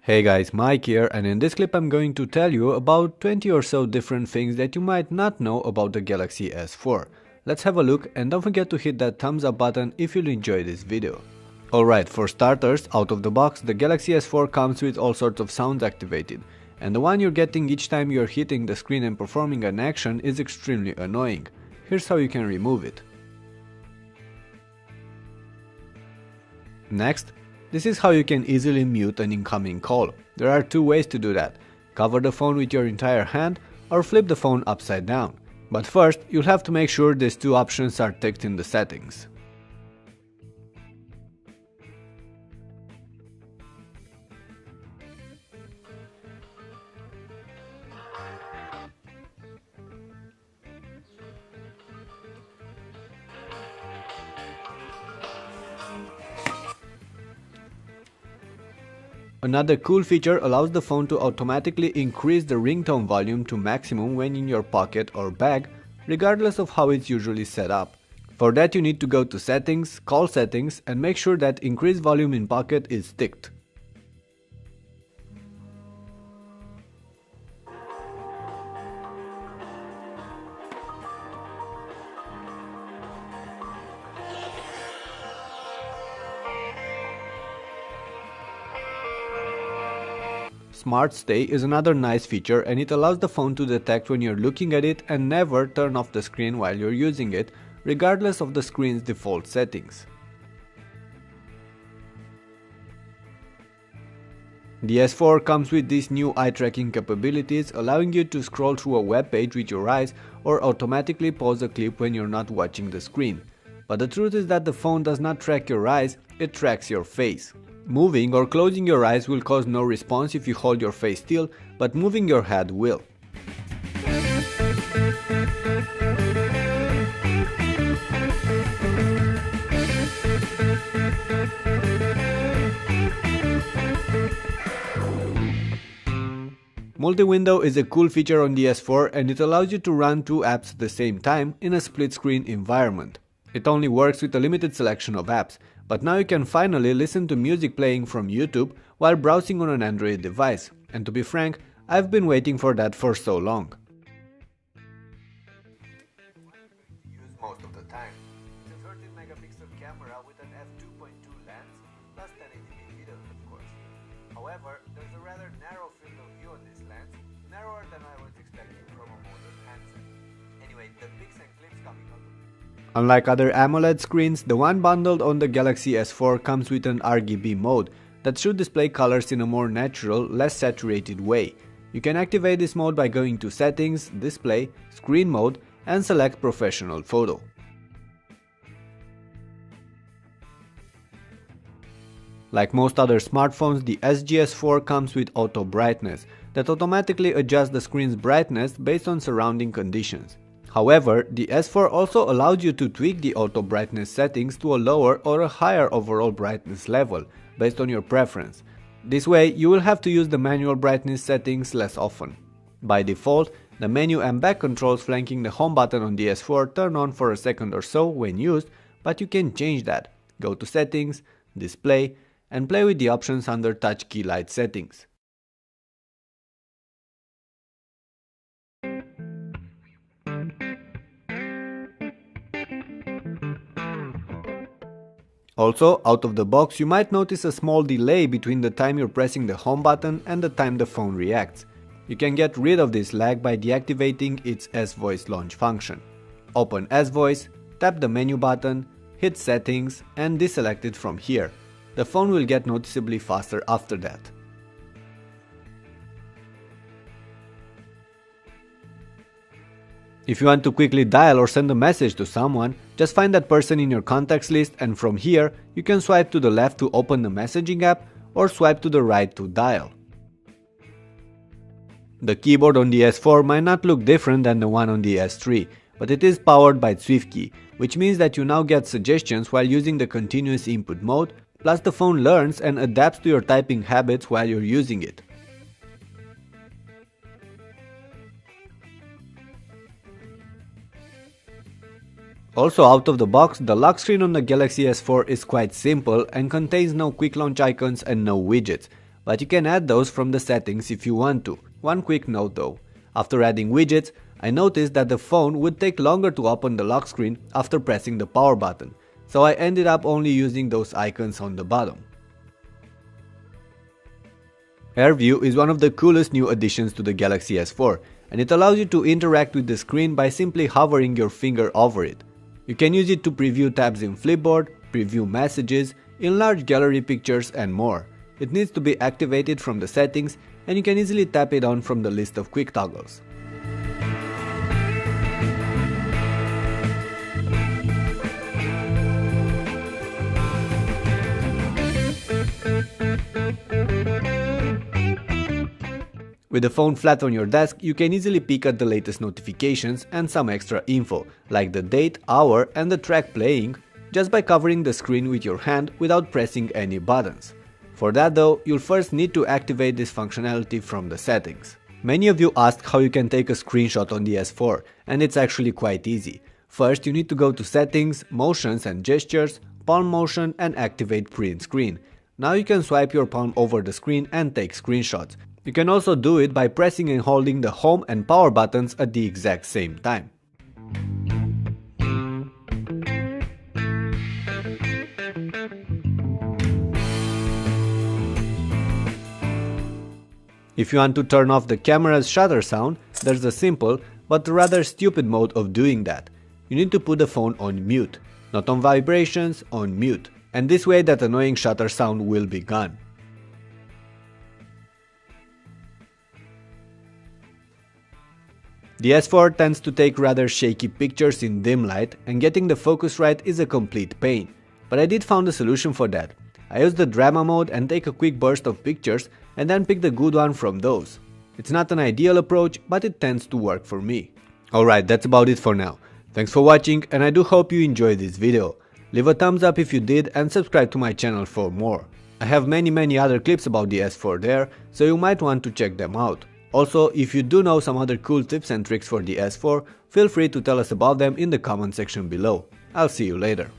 Hey guys, Mike here, and in this clip I'm going to tell you about 20 or so different things that you might not know about the Galaxy S4. Let's have a look, and don't forget to hit that thumbs up button if you enjoy this video. Alright, for starters, out of the box, the Galaxy S4 comes with all sorts of sounds activated, and the one you're getting each time you're hitting the screen and performing an action is extremely annoying. Here's how you can remove it. Next, this is how you can easily mute an incoming call. There are two ways to do that. Cover the phone with your entire hand or flip the phone upside down. But first, you'll have to make sure these two options are ticked in the settings. Another cool feature allows the phone to automatically increase the ringtone volume to maximum when in your pocket or bag, regardless of how it's usually set up. For that you need to go to Settings, Call Settings, and make sure that Increase Volume in Pocket is ticked. Smart Stay is another nice feature, and it allows the phone to detect when you're looking at it and never turn off the screen while you're using it, regardless of the screen's default settings. The S4 comes with these new eye tracking capabilities, allowing you to scroll through a web page with your eyes or automatically pause a clip when you're not watching the screen. But the truth is that the phone does not track your eyes, it tracks your face. Moving or closing your eyes will cause no response if you hold your face still, but moving your head will. Multi-window is a cool feature on the S4, and it allows you to run two apps at the same time in a split-screen environment. It only works with a limited selection of apps, but now you can finally listen to music playing from YouTube while browsing on an Android device, and to be frank, I've been waiting for that for so long. Use most of the time. It's a 13-megapixel camera with an f2.2 lens plus 1080p video, of course. However, there's a rather narrow field of view on this lens, narrower than I was expecting from a modern handset. Anyway, the pics and clips coming out of Unlike other AMOLED screens, the one bundled on the Galaxy S4 comes with an RGB mode that should display colors in a more natural, less saturated way. You can activate this mode by going to Settings, Display, Screen Mode, and select Professional Photo. Like most other smartphones, the SGS4 comes with auto brightness that automatically adjusts the screen's brightness based on surrounding conditions. However, the S4 also allows you to tweak the auto brightness settings to a lower or a higher overall brightness level, based on your preference. This way, you will have to use the manual brightness settings less often. By default, the menu and back controls flanking the home button on the S4 turn on for a second or so when used, but you can change that. Go to Settings, Display, and play with the options under Touch Key Light settings. Also, out of the box, you might notice a small delay between the time you're pressing the home button and the time the phone reacts. You can get rid of this lag by deactivating its S-Voice launch function. Open S-Voice, tap the menu button, hit Settings, and deselect it from here. The phone will get noticeably faster after that. If you want to quickly dial or send a message to someone, just find that person in your contacts list, and from here you can swipe to the left to open the messaging app or swipe to the right to dial. The keyboard on the S4 might not look different than the one on the S3, but it is powered by SwiftKey, which means that you now get suggestions while using the continuous input mode, plus the phone learns and adapts to your typing habits while you're using it. Also out of the box, the lock screen on the Galaxy S4 is quite simple and contains no quick launch icons and no widgets, but you can add those from the settings if you want to. One quick note though, after adding widgets, I noticed that the phone would take longer to open the lock screen after pressing the power button, so I ended up only using those icons on the bottom. AirView is one of the coolest new additions to the Galaxy S4, and it allows you to interact with the screen by simply hovering your finger over it. You can use it to preview tabs in Flipboard, preview messages, enlarge gallery pictures and more. It needs to be activated from the settings, and you can easily tap it on from the list of quick toggles. With the phone flat on your desk, you can easily peek at the latest notifications and some extra info, like the date, hour and the track playing, just by covering the screen with your hand without pressing any buttons. For that though, you'll first need to activate this functionality from the settings. Many of you asked how you can take a screenshot on the S4, and it's actually quite easy. First, you need to go to Settings, Motions and Gestures, Palm Motion and activate Print Screen. Now you can swipe your palm over the screen and take screenshots. You can also do it by pressing and holding the home and power buttons at the exact same time. If you want to turn off the camera's shutter sound, there's a simple but rather stupid mode of doing that. You need to put the phone on mute, not on vibrations, on mute, and this way that annoying shutter sound will be gone. The S4 tends to take rather shaky pictures in dim light, and getting the focus right is a complete pain. But I did find a solution for that. I use the drama mode and take a quick burst of pictures and then pick the good one from those. It's not an ideal approach, but it tends to work for me. Alright, that's about it for now. Thanks for watching, and I do hope you enjoyed this video. Leave a thumbs up if you did and subscribe to my channel for more. I have many other clips about the S4 there, so you might want to check them out. Also, if you do know some other cool tips and tricks for the S4, feel free to tell us about them in the comment section below. I'll see you later.